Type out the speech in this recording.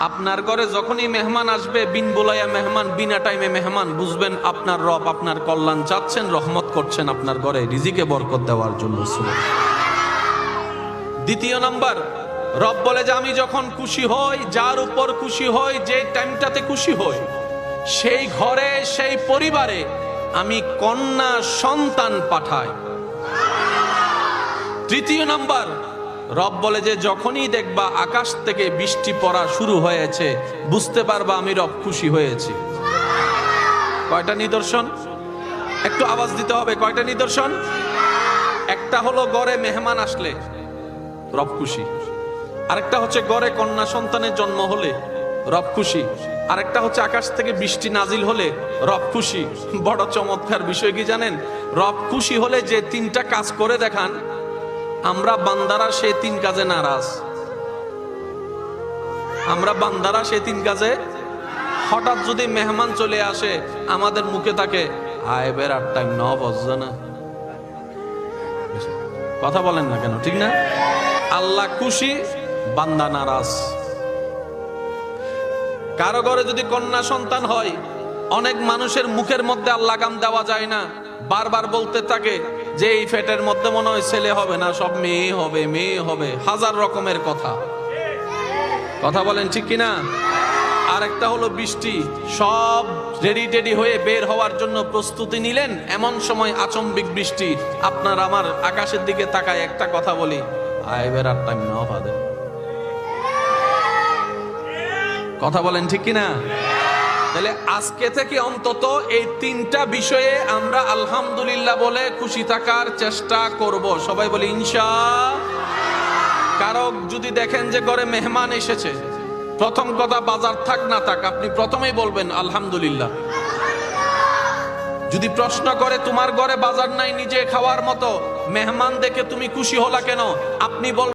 আপনার ঘরে যখনই মেহমান আসবে, বিন বোলায়া মেহমান, বিনা টাইমে মেহমান, বুঝবেন আপনার রব আপনার কল্যাণ চাচ্ছেন, রহমত করছেন আপনার ঘরে রিজিকে বরকত দেওয়ার জন্য। দ্বিতীয় নাম্বার, রব বলে যে আমি যখন খুশি হই, যার উপর খুশি হই, যে টাইমটাতে খুশি হই, সেই ঘরে সেই পরিবারে আমি কন্যা সন্তান পাঠাই। তৃতীয় নাম্বার, রব বলে যে যখনই দেখবা আকাশ থেকে বৃষ্টি পড়া শুরু হয়েছে, বুঝতে পারবা আমি রব খুশি হয়েছি। কয়টা নিদর্শন? একটু আওয়াজ দিতে হবে। কয়টা নিদর্শন? একটা হলো ঘরে মেহমান আসলে রব খুশি, আরেকটা হচ্ছে ঘরে কন্যা সন্তানের জন্ম হলে রব খুশি, আরেকটা হচ্ছে আকাশ থেকে বৃষ্টি নাজিল হলে রব খুশি। বড় চমৎকার বিষয় কি জানেন? রব খুশি হলে যে তিনটা কাজ করে দেখান, আমরা বান্দারা সেই তিন কাজে নারাজ। আমরা বান্দারা সেই তিন কাজে, হঠাৎ যদি মেহমান চলে আসে আমাদের মুখে থাকে আয় বেড়ার টাইম ন বসছে না, কথা বলেন না কেন? ঠিক না? আল্লাহ খুশি, বান্দা নারাজ। কারো ঘরে যদি কন্যা সন্তান হয়, অনেক মানুষের মুখের মধ্যে আর লাগাম দেওয়া যায় না, বারবার বলতে থাকে যে এই ফেটের মধ্যে মনে হয় ছেলে হবে না, সব মেয়ে হবে, মেয়ে হবে, হাজার রকমের কথা। কথা বলেন ঠিক কিনা? আরেকটা হলো বৃষ্টি, সব রেডি টেডি হয়ে বের হওয়ার জন্য প্রস্তুতি নিলেন, এমন সময় আচম্বিক বৃষ্টি। আপনার আমার আকাশের দিকে তাকায় একটা কথা বলি, আয় বেড়ার টাইম না ফাদে। কথা বলেন ঠিক কিনা? তাহলে আজকে থেকে অন্তত এই তিনটা বিষয়ে আমরা আলহামদুলিল্লাহ বলে খুশি থাকার চেষ্টা করব। সবাই বলি ইনশাআল্লাহ। কারো যদি দেখেন যে ঘরে মেহমান এসেছে, প্রথম কথা বাজার থাক না থাক, আপনি প্রথমেই বলবেন আলহামদুলিল্লাহ। যদি প্রশ্ন করে তোমার ঘরে বাজার নাই নিজে খাওয়ার মতো, মেহমান দেখে তুমি খুশি হলা কেন, আপনি বলবেন